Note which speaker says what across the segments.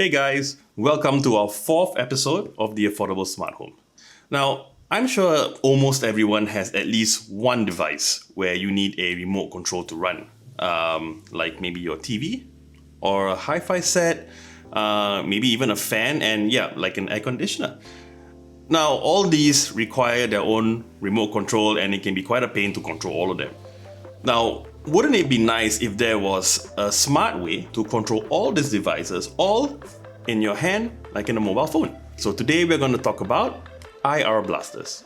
Speaker 1: Hey guys, welcome to our fourth episode of the Affordable Smart Home. Now, I'm sure almost everyone has at least one device where you need a remote control to run, like maybe your TV or a hi-fi set, maybe even a fan, and like an air conditioner. Now, all these require their own remote control, and it can be quite a pain to control all of them. Now, wouldn't it be nice if there was a smart way to control all these devices all in your hand, like in a mobile phone? So today we're going to talk about IR blasters.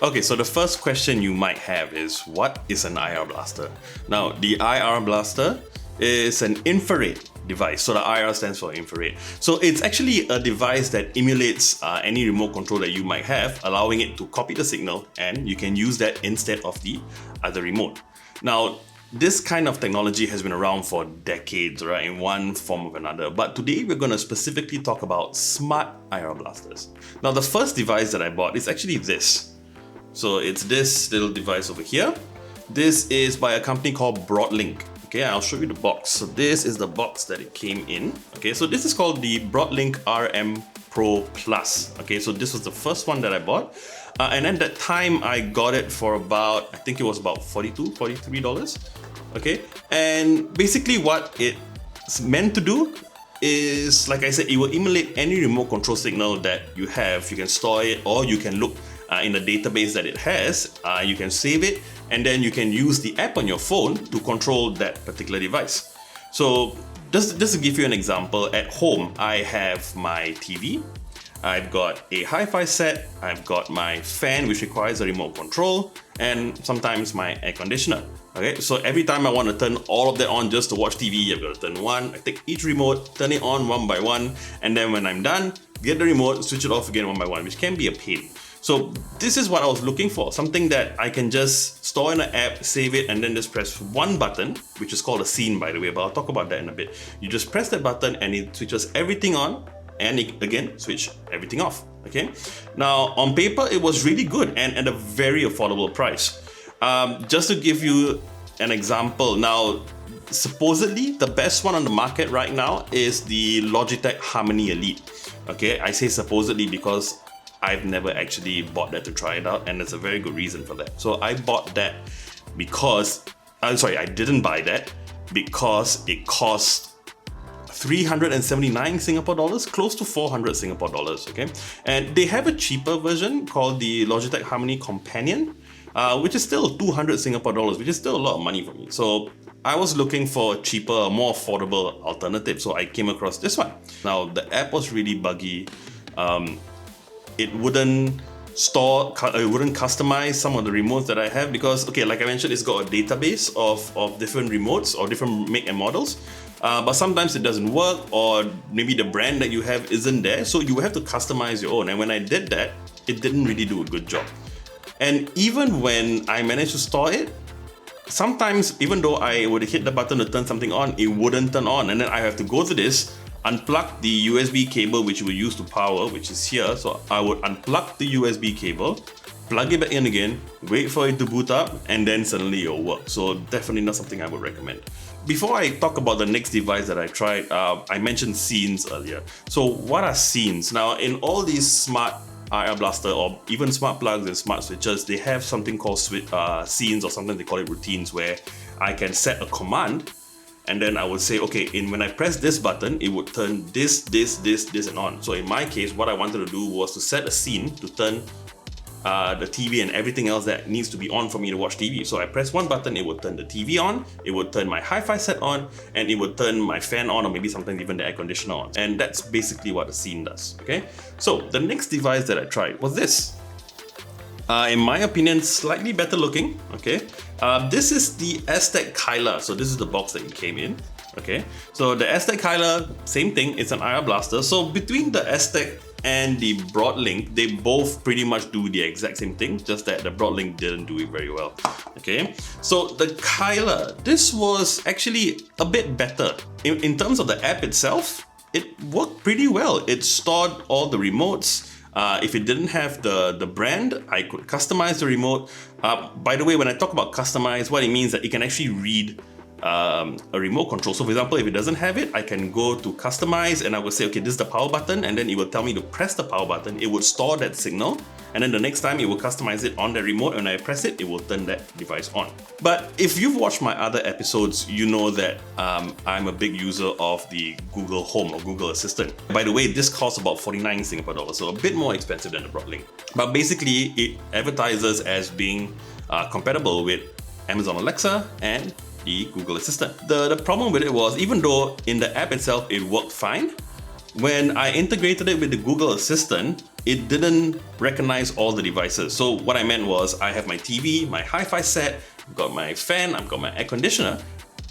Speaker 1: Okay, so the first question you might have is, what is an IR blaster? Now, the IR blaster is an infrared device. So the IR stands for infrared. So it's actually a device that emulates any remote control that you might have, allowing it to copy the signal, and you can use that instead of the other remote. Now, this kind of technology has been around for decades, right, in one form or another. But today we're going to specifically talk about smart IR blasters. Now, the first device that I bought is actually this. So it's this little device over here. This is by a company called Broadlink. Okay, I'll show you the box. So this is the box that it came in. Okay, so this is called the Broadlink RM Pro Plus. Okay, so this was the first one that I bought. And at that time, I got it for about, I think it was about $42, $43. Okay, and basically what it's meant to do is, like I said, it will emulate any remote control signal that you have. You can store it, or you can look in the database that it has. You can save it, and then you can use the app on your phone to control that particular device. So just to give you an example, at home I have my TV, I've got a hi-fi set, I've got my fan which requires a remote control, and sometimes my air conditioner. Okay, so every time I want to turn all of that on just to watch TV, I've got to turn one, I take each remote, turn it on one by one, and then when I'm done, get the remote, switch it off again one by one, which can be a pain. So this is what I was looking for, something that I can just store in an app, save it, and then just press one button, which is called a scene, by the way, but I'll talk about that in a bit. You just press that button and it switches everything on, and it, again, switch everything off, okay? Now, on paper, it was really good and at a very affordable price. Just to give you an example, now, supposedly the best one on the market right now is the Logitech Harmony Elite. Okay, I say supposedly because I've never actually bought that to try it out, and there's a very good reason for that. So I bought that because, I didn't buy that because it cost 379 Singapore dollars, close to 400 Singapore dollars, okay? And they have a cheaper version called the Logitech Harmony Companion, which is still 200 Singapore dollars, which is still a lot of money for me. So I was looking for a cheaper, more affordable alternative, so I came across this one. Now, the app was really buggy. It wouldn't customize some of the remotes that I have because, okay, like I mentioned, it's got a database of different remotes or different make and models. But sometimes it doesn't work, or maybe the brand that you have isn't there, so you have to customize your own. And when I did that, it didn't really do a good job. And even when I managed to store it, sometimes even though I would hit the button to turn something on, it wouldn't turn on. And then I have to go to this, unplug the USB cable which we use to power, which is here. So I would unplug the USB cable, plug it back in again, wait for it to boot up, and then suddenly it'll work. So definitely not something I would recommend. Before I talk about the next device that I tried, I mentioned scenes earlier. So what are scenes? Now, in all these smart IR blaster or even smart plugs and smart switches, they have something called scenes, or sometimes they call it routines, where I can set a command, and then I would say, okay, when I press this button, it would turn this, and on. So in my case, what I wanted to do was to set a scene to turn the TV and everything else that needs to be on for me to watch TV. So I press one button, it would turn the TV on, it would turn my hi-fi set on, and it would turn my fan on, or maybe sometimes even the air conditioner on. And that's basically what the scene does, okay? So the next device that I tried was this. In my opinion, slightly better looking, okay? This is the Aztec Kyler. So this is the box that it came in, okay? So the Aztec Kyler, same thing, it's an IR blaster. So between the Aztec and the Broadlink, they both pretty much do the exact same thing, just that the Broadlink didn't do it very well, okay? So the Kyler, this was actually a bit better. In terms of the app itself, it worked pretty well. It stored all the remotes, If it didn't have the brand, I could customize the remote. By the way, when I talk about customize, what it means is that it can actually read a remote control. So for example, if it doesn't have it, I can go to customize and I will say, okay, this is the power button, and then it will tell me to press the power button. It would store that signal, and then the next time it will customize it on the remote, and when I press it, it will turn that device on. But if you've watched my other episodes, you know that I'm a big user of the Google Home or Google Assistant. By the way, this costs about 49 Singapore dollars, so a bit more expensive than the Broadlink. But basically, it advertises as being compatible with Amazon Alexa and the Google Assistant. The problem with it was, even though in the app itself it worked fine, when I integrated it with the Google Assistant, it didn't recognize all the devices. So what I meant was, I have my TV, my hi-fi set, I've got my fan, I've got my air conditioner.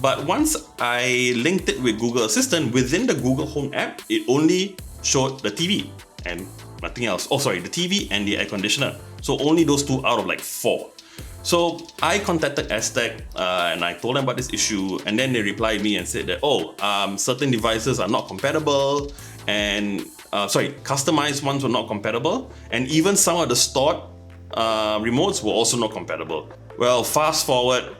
Speaker 1: But once I linked it with Google Assistant, within the Google Home app, it only showed the TV and nothing else. Oh, sorry, the TV and the air conditioner. So only those two out of like 4. So I contacted Aztec and I told them about this issue, and then they replied me and said that, certain devices are not compatible, and customized ones were not compatible, and even some of the stored remotes were also not compatible. Well, fast forward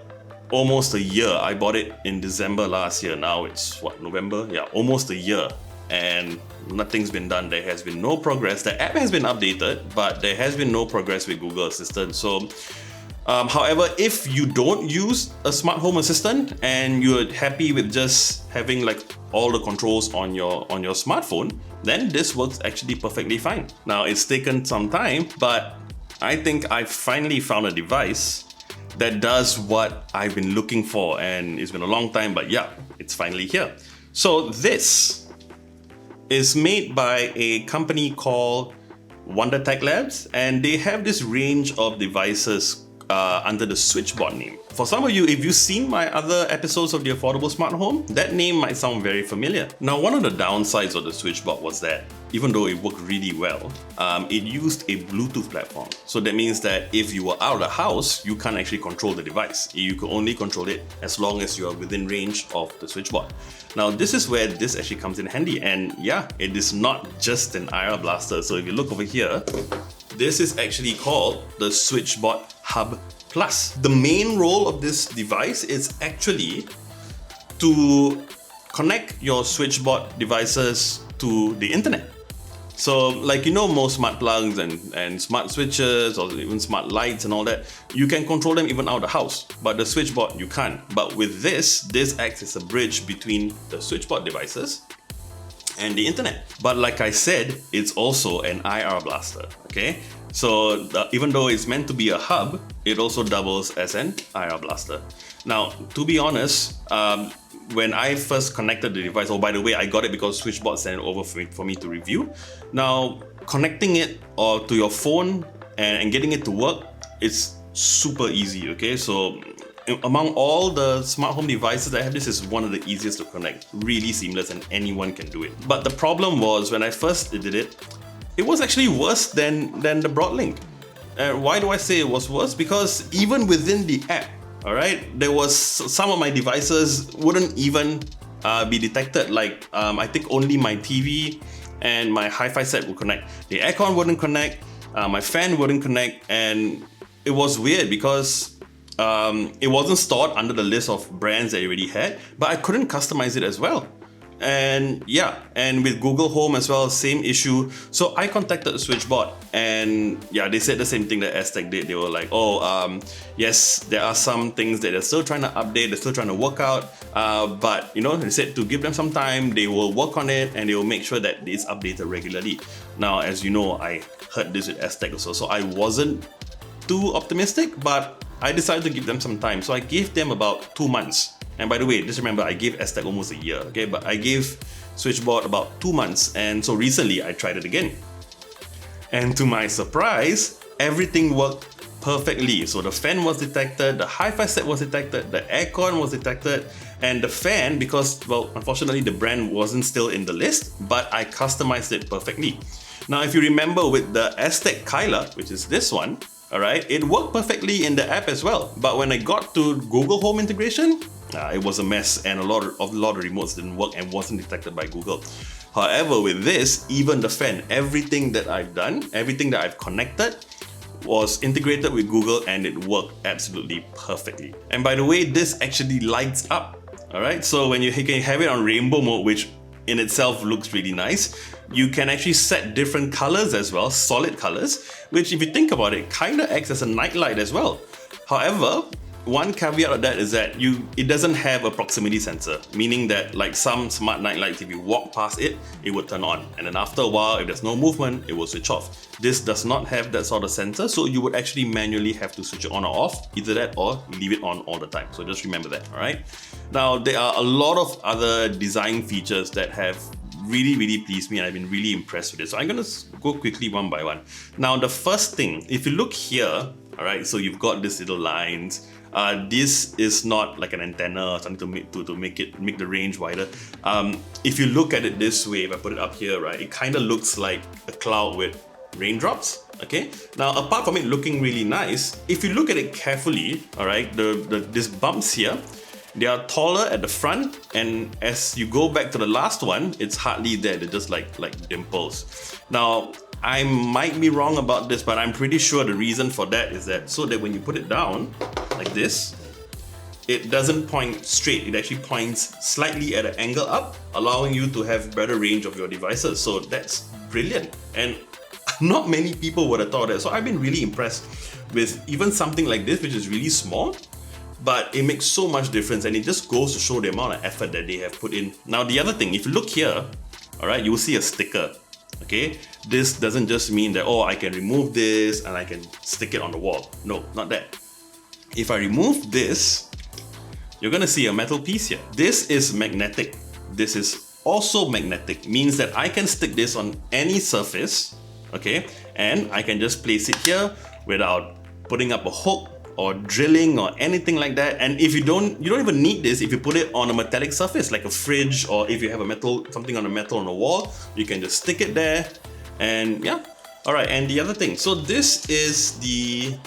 Speaker 1: almost a year. I bought it in December last year. Now it's what, November? Yeah, almost a year. And nothing's been done. There has been no progress. The app has been updated, but there has been no progress with Google Assistant. So however, if you don't use a smart home assistant and you're happy with just having like all the controls on your smartphone, then this works actually perfectly fine. Now, it's taken some time, but I think I finally found a device that does what I've been looking for, and it's been a long time, but yeah, it's finally here. So this is made by a company called Wonder Tech Labs, and they have this range of devices under the Switchbot name. For some of you, if you've seen my other episodes of the Affordable Smart Home, that name might sound very familiar. Now, one of the downsides of the Switchbot was that even though it worked really well, it used a Bluetooth platform. So that means that if you were out of the house, you can't actually control the device. You could only control it as long as you are within range of the Switchbot. Now, this is where this actually comes in handy, and yeah, it is not just an IR blaster. So if you look over here, this is actually called the Switchbot Hub Plus. The main role of this device is actually to connect your Switchbot devices to the internet. So like, you know, most smart plugs and smart switches or even smart lights and all that, you can control them even out of the house, but the Switchbot you can't. But with this acts as a bridge between the Switchbot devices and the internet. But like I said, it's also an IR blaster, okay? So even though it's meant to be a hub, it also doubles as an IR blaster. Now, to be honest, when I first connected the device, oh, by the way, I got it because Switchbot sent it over for me to review. Now, connecting it to your phone and getting it to work, it's super easy, okay? So among all the smart home devices I have, this is one of the easiest to connect. Really seamless, and anyone can do it. But the problem was, when I first did it, it was actually worse than the Broadlink. Why do I say it was worse? Because even within the app, all right, there was some of my devices wouldn't even be detected. Like I think only my TV and my hi-fi set would connect. The aircon wouldn't connect, my fan wouldn't connect, and it was weird because it wasn't stored under the list of brands that I already had, but I couldn't customize it as well. And yeah, and with Google Home as well, same issue. So I contacted Switchbot, and yeah, they said the same thing that Aztec did. They were like, yes, there are some things that they're still trying to update, they're still trying to work out, but you know, they said to give them some time, they will work on it and they will make sure that it's updated regularly. Now, as you know, I heard this with Aztec also, so I wasn't too optimistic, but I decided to give them some time. So I gave them about 2 months. And by the way, just remember, I gave Aztec almost a year, okay? But I gave Switchbot about 2 months, and so recently I tried it again. And to my surprise, everything worked perfectly. So the fan was detected, the hi-fi set was detected, the aircon was detected, and the fan, because, well, unfortunately the brand wasn't still in the list, but I customized it perfectly. Now, if you remember with the Aztec Kyla, which is this one, alright, it worked perfectly in the app as well. But when I got to Google Home integration, it was a mess, and a lot of remotes didn't work and wasn't detected by Google. However, with this, even the fan, everything that I've done, everything that I've connected was integrated with Google and it worked absolutely perfectly. And by the way, this actually lights up. Alright, so when you can have it on rainbow mode, which in itself looks really nice, you can actually set different colors as well, solid colors, which if you think about it, kind of acts as a night light as well. However, one caveat of that is that it doesn't have a proximity sensor, meaning that like some smart night lights, if you walk past it, it would turn on. And then after a while, if there's no movement, it will switch off. This does not have that sort of sensor, so you would actually manually have to switch it on or off, either that or leave it on all the time. So just remember that, all right? Now, there are a lot of other design features that have really pleased me and I've been really impressed with it. So I'm gonna go quickly one by one. Now, the first thing, if you look here, all right, so you've got these little lines. This is not like an antenna or something to make the range wider. If you look at it this way, if I put it up here, right, it kind of looks like a cloud with raindrops. Okay. Now, apart from it looking really nice, if you look at it carefully, all right, these bumps here, they are taller at the front, and as you go back to the last one, it's hardly there. They're just like dimples. Now, I might be wrong about this, but I'm pretty sure the reason for that is that so that when you put it down like this, it doesn't point straight. It actually points slightly at an angle up, allowing you to have better range of your devices. So that's brilliant. And not many people would have thought that. So I've been really impressed with even something like this, which is really small, but it makes so much difference, and it just goes to show the amount of effort that they have put in. Now, the other thing, if you look here, all right, you will see a sticker. Okay, this doesn't just mean that, oh, I can remove this and I can stick it on the wall. No, not that. If I remove this, you're gonna see a metal piece here. This is magnetic. This is also magnetic, means that I can stick this on any surface, okay, and I can just place it here without putting up a hook or drilling or anything like that. And if you don't even need this if you put it on a metallic surface like a fridge, or if you have something on the wall, you can just stick it there. And yeah, all right. And the other thing, so this is the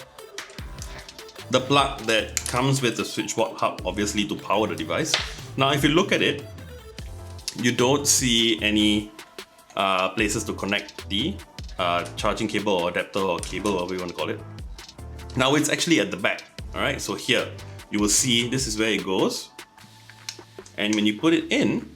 Speaker 1: plug that comes with the Switchbot Hub, obviously, to power the device. Now, if you look at it, you don't see any places to connect the charging cable or adapter or cable, whatever you want to call it. Now, it's actually at the back, all right? So here, you will see this is where it goes. And when you put it in,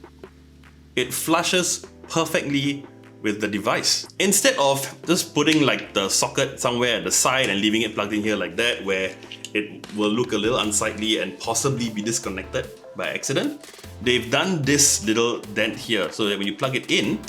Speaker 1: it flushes perfectly with the device. Instead of just putting like the socket somewhere at the side and leaving it plugged in here like that, where it will look a little unsightly and possibly be disconnected by accident, they've done this little dent here so that when you plug it in,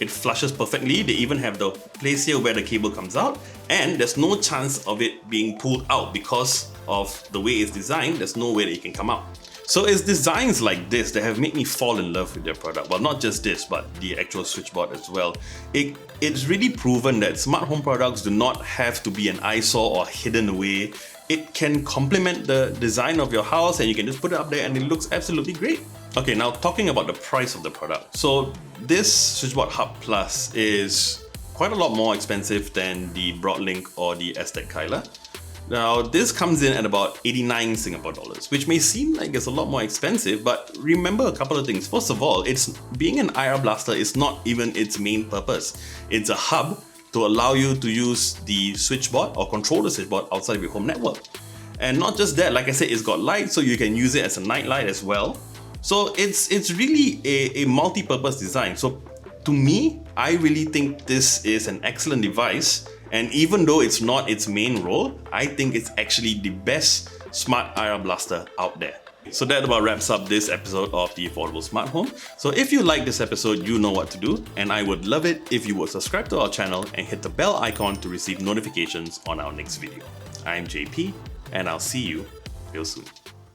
Speaker 1: it flushes perfectly. They even have the place here where the cable comes out, and there's no chance of it being pulled out because of the way it's designed. There's no way that it can come out. So it's designs like this that have made me fall in love with their product. Well, not just this, but the actual Switchbot as well. It's really proven that smart home products do not have to be an eyesore or hidden away. It can complement the design of your house, and you can just put it up there and it looks absolutely great. Okay, now talking about the price of the product. So this Switchbot Hub Plus is quite a lot more expensive than the Broadlink or the Aztec Kyler. Now, this comes in at about 89 Singapore dollars, which may seem like it's a lot more expensive, but remember a couple of things. First of all, being an IR blaster is not even its main purpose. It's a hub to allow you to use the Switchbot or control the Switchbot outside of your home network. And not just that, like I said, it's got light, so you can use it as a night light as well. So it's really a multi-purpose design. So to me, I really think this is an excellent device. And even though it's not its main role, I think it's actually the best smart IR blaster out there. So that about wraps up this episode of the Affordable Smart Home. So if you like this episode, you know what to do. And I would love it if you would subscribe to our channel and hit the bell icon to receive notifications on our next video. I'm JP, and I'll see you real soon.